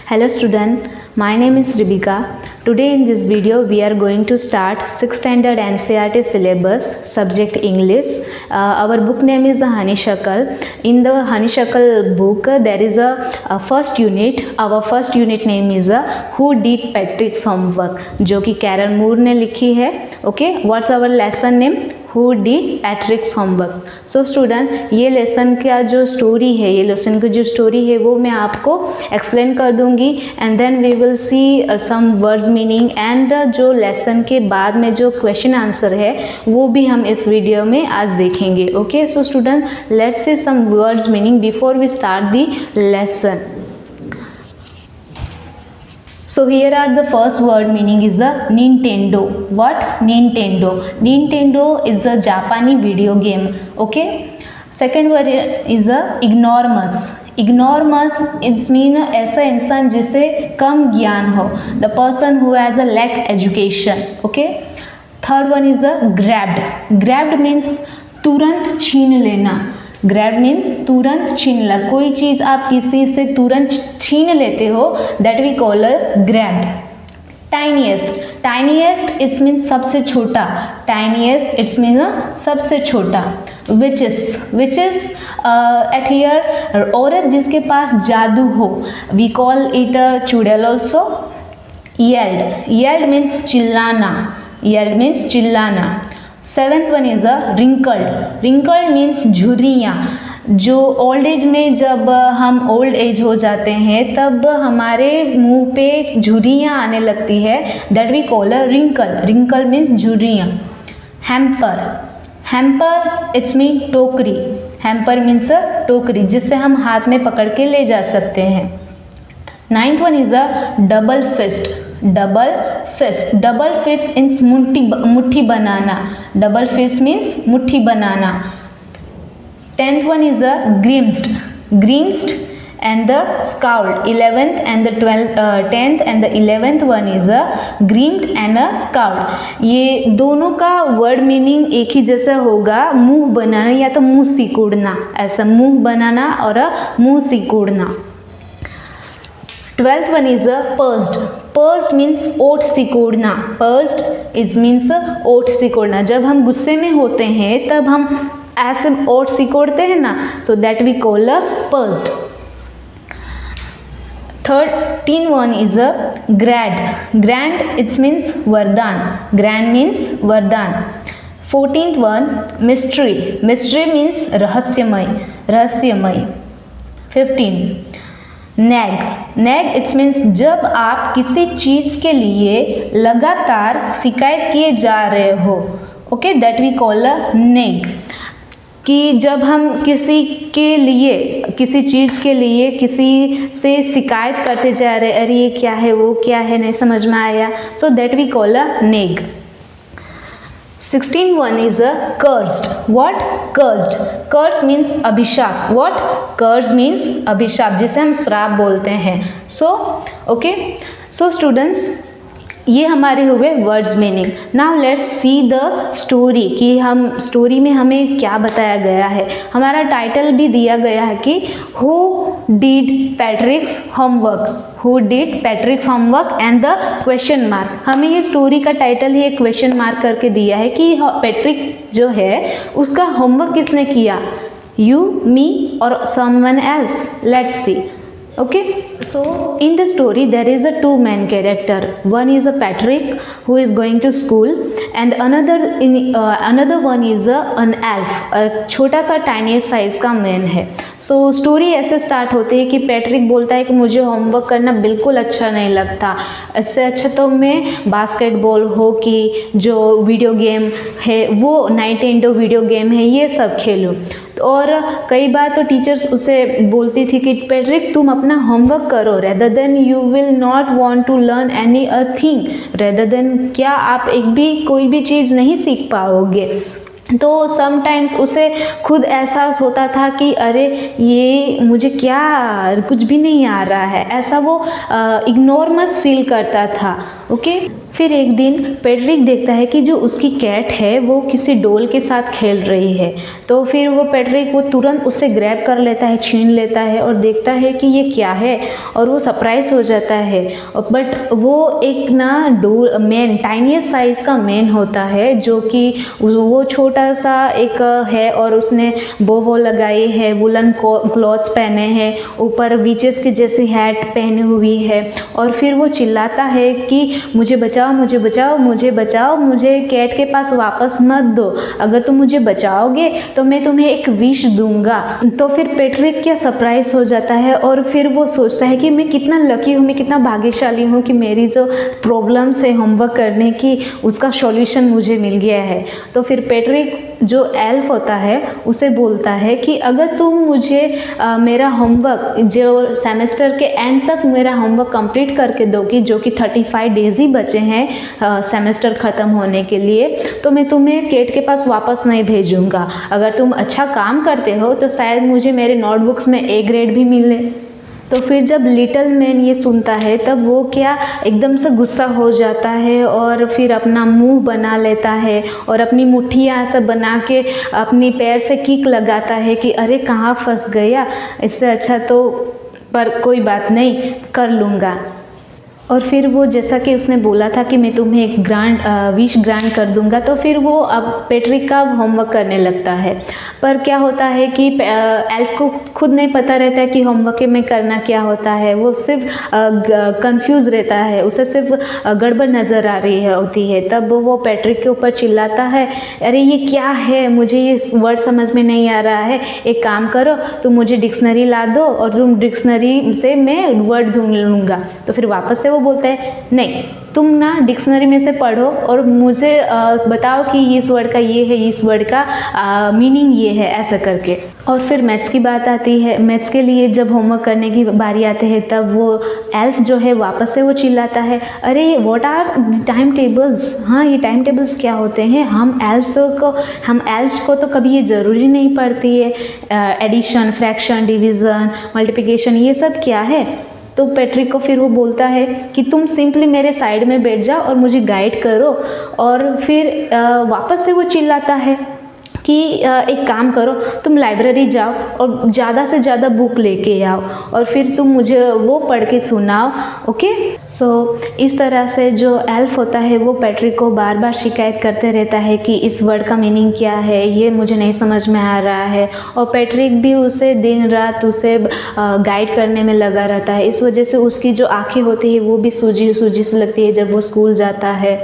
Hello student, my name is Ribika. Today in this video we are going to start 6th standard NCERT syllabus subject English. Our book name is Honeysuckle. In the Honeysuckle book there is a first unit. Our first unit name is Who Did Patrick's Homework, जो कि Carol मूर ने लिखी है. Okay, what's our lesson name? Who did Patrick's homework. So student, ये lesson का जो story है, ये लेसन की जो स्टोरी है वो मैं आपको एक्सप्लेन कर दूंगी and then we will see some words meaning and जो लेसन के बाद में जो क्वेश्चन आंसर है वो भी हम इस वीडियो में आज देखेंगे. Okay, so student let's see some words meaning before we start the lesson. So here are the first word meaning is the Nintendo. What? Nintendo. Nintendo is a Japanese video game. Okay. Second word is a ignoramus. Ignoramus it mean ऐसा इंसान जिसे कम ज्ञान हो. The person who has a lack education. Okay. Third one is a grabbed. Grabbed means तुरंत छीन लेना. Grab means तुरंत छीन ला. कोई चीज़ आप किसी से तुरंत छीन लेते हो that we call a grabbed. Tiniest. Tiniest its means सबसे छोटा. टाइनीएस्ट इट्स मीन्स सबसे छोटा. विचेस. विचेस एट हियर औरत जिसके पास जादू हो. वी कॉल इट अ चुड़ैल ऑल्सो. येल्ड. येल्ड मीन्स चिल्लाना. येल्ड मीन्स चिल्लाना. Seventh one is a wrinkled. Wrinkled means झुर्रियाँ. जो ओल्ड एज में जब हम ओल्ड एज हो जाते हैं तब हमारे मुंह पे झुर्रियाँ आने लगती है that we call a wrinkle. Wrinkle means झुर्रियाँ. हैम्पर. हैम्पर इट्स मीन टोकरी. हैम्पर मीन्स अ टोकरी जिससे हम हाथ में पकड़ के ले जा सकते हैं. Ninth one is a double fist. Double fist. Double fist means मुट्ठी बनाना. डबल फिस्ट मीन्स मुट्ठी बनाना. Tenth one is a grimaced. Grimaced and the scowled. 11th and the 10th and the 11th one is a grimaced and a scowled. ये दोनों का word meaning एक ही जैसा होगा. मुंह बनाना या तो मुंह सिकोड़ना. ऐसा मुंह बनाना और मुंह सिकोड़ना. 12th one is a pursed. Pursed means ओठ सिकोड़ना. Pursed is means ओठ सिकोड़ना. जब हम गुस्से में होते हैं तब हम ऐसे ओठ सिकोड़ते हैं ना, so that we call a pursed. 13th one is a grand. Grand it means वरदान. Grand means वरदान. 14th one mystery. Mystery means रहस्यमय. रहस्यमय. 15 नैग. नैग इट्स मीन्स जब आप किसी चीज़ के लिए लगातार शिकायत किए जा रहे हो. Okay, that we call a nag. कि जब हम किसी के लिए किसी चीज़ के लिए किसी से शिकायत करते जा रहे, अरे ये क्या है वो क्या है नहीं समझ में आया, so that we call a nag. 16th one is a cursed. What? Cursed. Curse means अभिशाप. What? Curse means अभिशाप जिसे हम श्राप बोलते हैं. So, okay. So students, ये हमारे हुए words meaning. Now let's see the story कि हम स्टोरी में हमें क्या बताया गया है. हमारा टाइटल भी दिया गया है कि who did पैट्रिक्स homework. Who did पैट्रिक्स homework and the question mark. हमें ये स्टोरी का टाइटल ही एक क्वेश्चन मार्क करके दिया है कि पैट्रिक जो है उसका होमवर्क किसने किया. यू, मी और someone else. Let's see. Okay, so in the story there is a two main character. One is a Patrick who is going to school and another one is an elf. छोटा सा tiny size का man है. So story ऐसे start होती है कि Patrick बोलता है कि मुझे होमवर्क करना बिल्कुल अच्छा नहीं लगता. इससे अच्छा तो मैं बास्केटबॉल, हॉकी, जो वीडियो गेम है वो नाइंटेंडो वीडियो गेम है ये सब खेलूँ. और कई बार तो टीचर्स उसे बोलती थी कि पैट्रिक तुम अपना होमवर्क करो rather than you will not want to learn any a thing. Rather than क्या आप एक भी कोई भी चीज़ नहीं सीख पाओगे. तो समटाइम्स उसे खुद एहसास होता था कि अरे ये मुझे क्या कुछ भी नहीं आ रहा है. ऐसा वो इग्नोरमस फील करता था. ओके. फिर एक दिन पेड्रिक देखता है कि जो उसकी कैट है वो किसी डॉल के साथ खेल रही है। तो फिर वो पेड्रिक वो तुरंत उससे ग्रैब कर लेता है, छीन लेता है और देखता है कि ये क्या है, और वो सरप्राइज हो जाता है। बट वो एक ना मैन, टाइनीस्ट साइज़ का मैन होता है, जो कि वो छोटा सा एक है और उसने वो लगाई है, वुलन क्लॉथ्स पहने हैं, ऊपर विचेस की जैसी हैट पहनी हुई है, और फिर वो चिल्लाता है कि मुझे बचाओ, मुझे बचाओ, मुझे बचाओ, मुझे कैट के पास वापस मत दो, अगर तुम मुझे बचाओगे तो मैं तुम्हें एक विश दूंगा। तो फिर पेट्रिक क्या सरप्राइज हो जाता है और फिर वो सोचता है कि मैं कितना लकी हूँ, मैं कितना भाग्यशाली हूँ कि मेरी जो प्रॉब्लम्स है होमवर्क करने की, उसका सॉल्यूशन मुझे मिल गया है। तो फिर पेट्रिक जो एल्फ होता है उसे बोलता है कि अगर तुम मुझे मेरा होमवर्क जो सेमेस्टर के एंड तक मेरा होमवर्क कंप्लीट करके दोगी, जो कि 35 डेज ही बचे हैं सेमेस्टर ख़त्म होने के लिए, तो मैं तुम्हें केट के पास वापस नहीं भेजूँगा। अगर तुम अच्छा काम करते हो तो शायद मुझे मेरे नोटबुक्स में A ग्रेड भी मिले। तो फिर जब लिटिल मैन ये सुनता है तब वो क्या एकदम से गुस्सा हो जाता है और फिर अपना मुंह बना लेता है और अपनी मुट्ठियाँ ऐसा बना के अपनी पैर से किक लगाता है कि अरे कहाँ फंस गया, इससे अच्छा तो पर कोई बात नहीं, कर लूँगा। और फिर वो जैसा कि उसने बोला था कि मैं तुम्हें एक विश ग्रांट कर दूंगा, तो फिर वो अब पेट्रिक का होमवर्क करने लगता है। पर क्या होता है कि एल्फ को खुद नहीं पता रहता है कि होमवर्क में करना क्या होता है, वो सिर्फ कंफ्यूज रहता है, उसे सिर्फ गड़बड़ नज़र आ रही होती है। तब वो पेट्रिक के ऊपर चिल्लाता है, अरे ये क्या है, मुझे ये वर्ड समझ में नहीं आ रहा है, एक काम करो तुम मुझे डिक्शनरी ला दो और तुम डिक्शनरी से मैं वर्ड ढूंढ लूँगा। तो फिर वापस से वो बोलता है, नहीं तुम ना डिक्शनरी में से पढ़ो और मुझे बताओ कि इस वर्ड का ये है, इस वर्ड का मीनिंग ये है, ऐसा करके। और फिर मैथ्स की बात आती है। मैथ्स के लिए जब होमवर्क करने की बारी आती है तब वो एल्फ जो है वापस से वो चिल्लाता है, अरे व्हाट आर टाइम टेबल्स, हाँ ये टाइम टेबल्स क्या होते हैं, हम एल्फ्स को तो कभी ये ज़रूरी नहीं पड़ती है, एडिशन, फ्रैक्शन, डिवीज़न, मल्टीप्लिकेशन, ये सब क्या है। तो पेट्रिक को फिर वो बोलता है कि तुम सिंपली मेरे साइड में बैठ जाओ और मुझे गाइड करो। और फिर वापस से वो चिल्लाता है कि एक काम करो, तुम लाइब्रेरी जाओ और ज़्यादा से ज़्यादा बुक लेके आओ और फिर तुम मुझे वो पढ़ के सुनाओ, ओके। सो इस तरह से जो एल्फ होता है वो पेट्रिक को बार बार शिकायत करते रहता है कि इस वर्ड का मीनिंग क्या है, ये मुझे नहीं समझ में आ रहा है। और पेट्रिक भी उसे दिन रात उसे गाइड करने में लगा रहता है। इस वजह से उसकी जो आँखें होती है वो भी सूजी सूजी से लगती है जब वो स्कूल जाता है।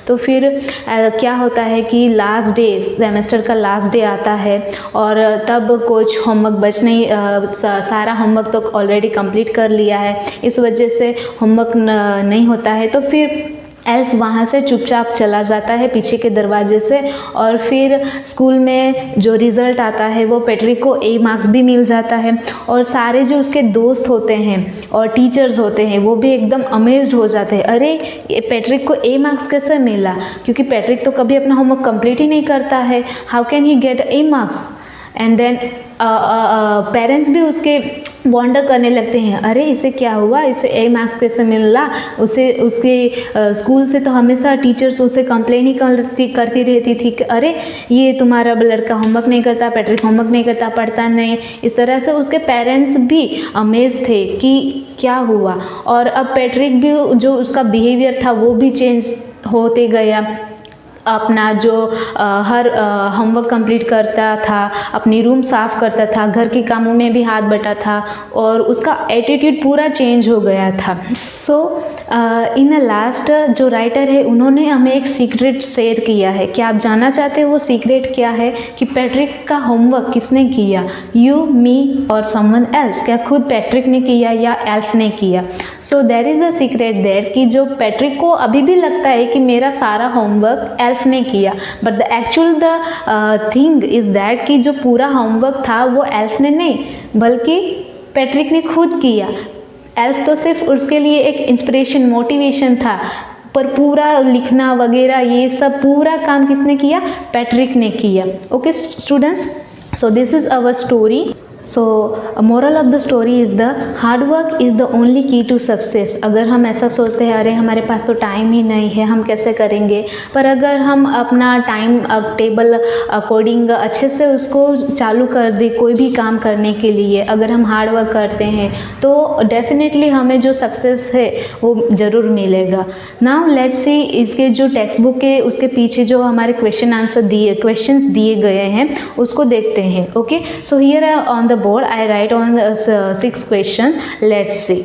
तो फिर क्या होता है कि लास्ट डे, सेमेस्टर का लास्ट डे आता है और तब कुछ होमवर्क बच नहीं, सारा होमवर्क तो ऑलरेडी कंप्लीट कर लिया है, इस वजह से होमवर्क नहीं होता है। तो फिर एल्फ वहाँ से चुपचाप चला जाता है पीछे के दरवाजे से। और फिर स्कूल में जो रिज़ल्ट आता है वो पेट्रिक को A मार्क्स भी मिल जाता है और सारे जो उसके दोस्त होते हैं और टीचर्स होते हैं वो भी एकदम अमेज्ड हो जाते हैं, अरे ये पेट्रिक को A मार्क्स कैसे मिला, क्योंकि पेट्रिक तो कभी अपना होमवर्क कंप्लीट ही नहीं करता है, how can he get A marks. And then parents भी उसके वॉन्डर करने लगते हैं, अरे इसे क्या हुआ, इसे A मार्क्स कैसे मिला, उसे उसके स्कूल से तो हमेशा टीचर्स उसे कंप्लेन ही करती रहती थी कि अरे ये तुम्हारा लड़का होमवर्क नहीं करता, पेट्रिक होमवर्क नहीं करता, पढ़ता नहीं। इस तरह से उसके पेरेंट्स भी अमेज थे कि क्या हुआ। और अब पेट्रिक भी जो उसका बिहेवियर था वो भी चेंज होते गया, अपना जो हर होमवर्क कंप्लीट करता था, अपनी रूम साफ़ करता था, घर के कामों में भी हाथ बटा था और उसका एटीट्यूड पूरा चेंज हो गया था। सो इन लास्ट जो राइटर है उन्होंने हमें एक सीक्रेट शेयर किया है। क्या आप जानना चाहते हो वो सीक्रेट क्या है, कि पेट्रिक का होमवर्क किसने किया, यू, मी और समवन एल्स, क्या खुद पेट्रिक ने किया या एल्फ ने किया। So there is a secret there कि जो पेट्रिक को अभी भी लगता है कि मेरा सारा होमवर्क एल्फ ने किया, but the actual thing is that कि जो पूरा होमवर्क था वो एल्फ ने नहीं बल्कि पेट्रिक ने खुद किया। एल्फ तो सिर्फ उसके लिए एक इंस्पिरेशन, मोटिवेशन था, पर पूरा लिखना वगैरह ये सब पूरा काम किसने किया, पेट्रिक ने किया। Okay students, so this is our story. So moral of the story is the hard work is the only key to success. अगर हम ऐसा सोचते हैं अरे हमारे पास तो टाइम ही नहीं है, हम कैसे करेंगे, पर अगर हम अपना टाइम टेबल अकॉर्डिंग अच्छे से उसको चालू कर दे कोई भी काम करने के लिए, अगर हम हार्ड वर्क करते हैं तो डेफिनेटली हमें जो सक्सेस है वो ज़रूर मिलेगा। नाउ लेट्स सी इसके जो टेक्स्ट बुक के उसके पीछे जो हमारे क्वेश्चंस दिए गए हैं उसको देखते हैं। Okay, so here on the board I write on the 6 question. Let's see.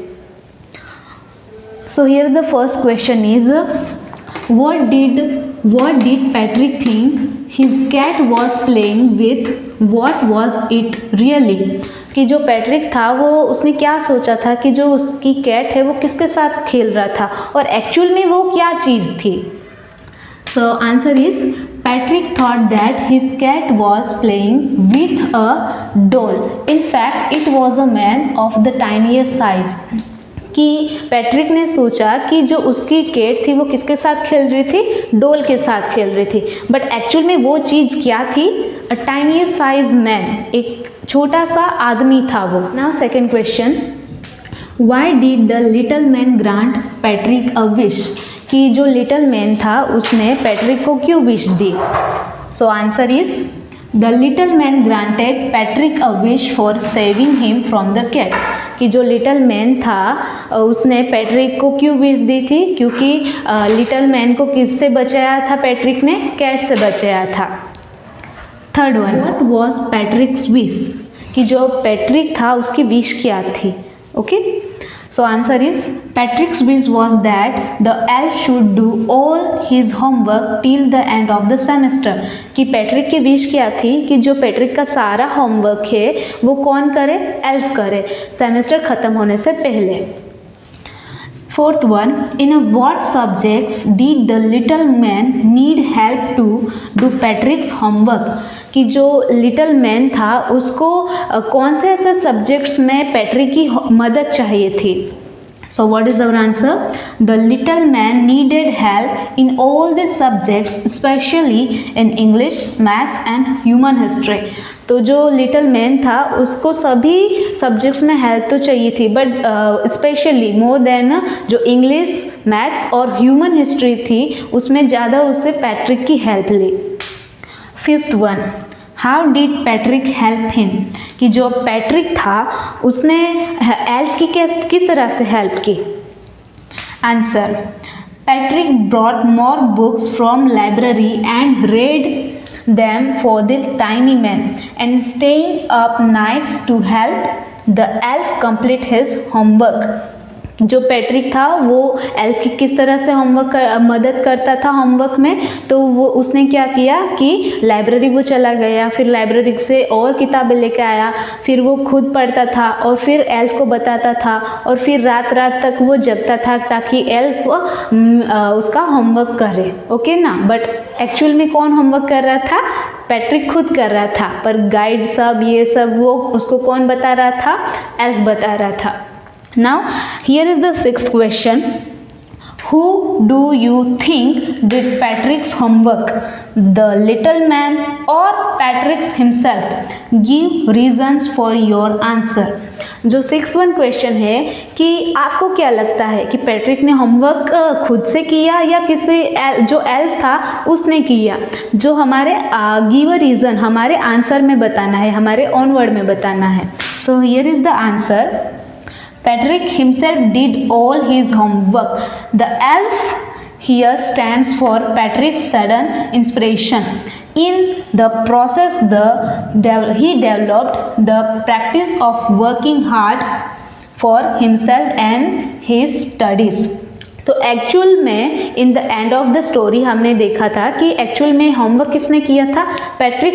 So here the first question is what did Patrick think his cat was playing with? What was it really? कि जो Patrick था वो उसने क्या सोचा था कि जो उसकी कैट है वो किसके साथ खेल रहा था और एक्चुअल में वो क्या चीज़ थी। So answer is Patrick thought that his cat was playing with a doll. In fact, it was a man of the tiniest size. कि पैट्रिक ने सोचा कि जो उसकी कैट थी वो किसके साथ खेल रही थी, डोल के साथ खेल रही थी, बट एक्चुअल में वो चीज़ क्या थी, अ टाइनिएस्ट साइज मैन, एक छोटा सा आदमी था वो। Now second question, why did the little man grant Patrick a wish? कि जो लिटिल मैन था उसने पैट्रिक को क्यों विश दी। So answer is the little man granted Patrick a wish for saving him from the cat. कि जो little man था उसने पैट्रिक को क्यों विश दी थी, क्योंकि लिटिल मैन को किससे बचाया था पैट्रिक ने, कैट से बचाया था। Third one, what was पैट्रिक्स wish? कि जो पैट्रिक था उसकी विश क्या थी। Okay, so answer is Patrick's wish was that the elf should do all his homework till the end of the semester। कि पैट्रिक की विश क्या थी कि जो पैट्रिक का सारा होमवर्क है वो कौन करे, एल्फ करे, सेमेस्टर ख़त्म होने से पहले। Fourth one, in what subjects did the little man need help to do Patrick's homework? कि जो लिटिल मैन था उसको कौन से ऐसे सब्जेक्ट्स में पैट्रिक की मदद चाहिए थी। So what is our answer, the little man needed help in all the subjects specially in English, maths and human history. तो जो लिटिल मैन था उसको सभी सब्जेक्ट्स में हेल्प तो चाहिए थी, बट स्पेशली मोर देन जो इंग्लिश, मैथ्स और ह्यूमन हिस्ट्री थी उसमें ज़्यादा उससे पैट्रिक की हेल्प ली। Fifth one, how did Patrick help him? कि जो पैट्रिक था उसने एल्फ की किस तरह से हेल्प की। Answer, Patrick brought more books from library and red them for the tiny man and staying up nights to help the elf complete his homework। जो पैट्रिक था वो एल्फ की किस तरह से मदद करता था होमवर्क में, तो वो उसने क्या किया कि लाइब्रेरी वो चला गया, फिर लाइब्रेरी से और किताबें लेके आया, फिर वो खुद पढ़ता था और फिर एल्फ को बताता था और फिर रात रात तक वो जगता था ताकि एल्फ उसका होमवर्क करे। ओके ना, बट एक्चुअल में कौन होमवर्क कर रहा था, पैट्रिक खुद कर रहा था, पर गाइड सब ये सब वो उसको कौन बता रहा था, एल्फ बता रहा था। Now here is the sixth question, who do you think did Patrick's homework, the little man or Patrick himself? Give reasons for your answer। जो 6th क्वेश्चन है कि आपको क्या लगता है कि पैट्रिक ने होमवर्क खुद से किया या किसी जो एल्फ था उसने किया। जो हमारे गिव अ रीज़न हमारे आंसर में बताना है, हमारे ऑन वर्ड में बताना है। So here is the answer, Patrick himself did all his homework। The elf here stands for Patrick's sudden inspiration। In the process, he developed the practice of working hard for himself and his studies। तो actual में in the end of the story हमने देखा था कि actual में homework किसने किया था, पैट्रिक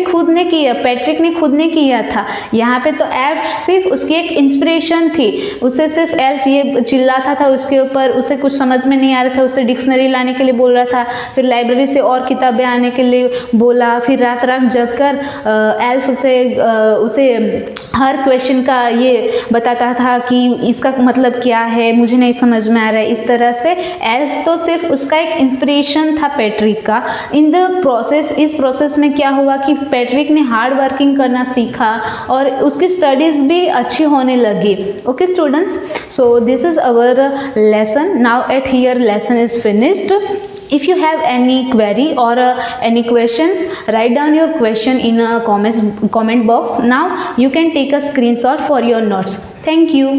ने खुद ने किया था। यहाँ पे तो एल्फ सिर्फ उसकी एक इंस्पिरेशन थी, उससे सिर्फ एल्फ ये चिल्लाता था उसके ऊपर, उसे कुछ समझ में नहीं आ रहा था, उसे डिक्शनरी लाने के लिए बोल रहा था, फिर लाइब्रेरी से और किताबें आने के लिए बोला, फिर रात रात जग कर एल्फ उसे हर क्वेश्चन का ये बताता था कि इसका मतलब क्या है, मुझे नहीं समझ में आ रहा है। इस तरह से एल्फ तो सिर्फ उसका एक इंस्पिरेशन था पैट्रिक का। इन द प्रोसेस, इस प्रोसेस में क्या हुआ कि पैट्रिक ने हार्ड वर्किंग करना सीखा और उसकी स्टडीज़ भी अच्छी होने लगी। Okay students, so this is our lesson. Now at here lesson is finished. If you have any query or any questions, write down your question in a comment box. Now you can take a screenshot for your notes. Thank you.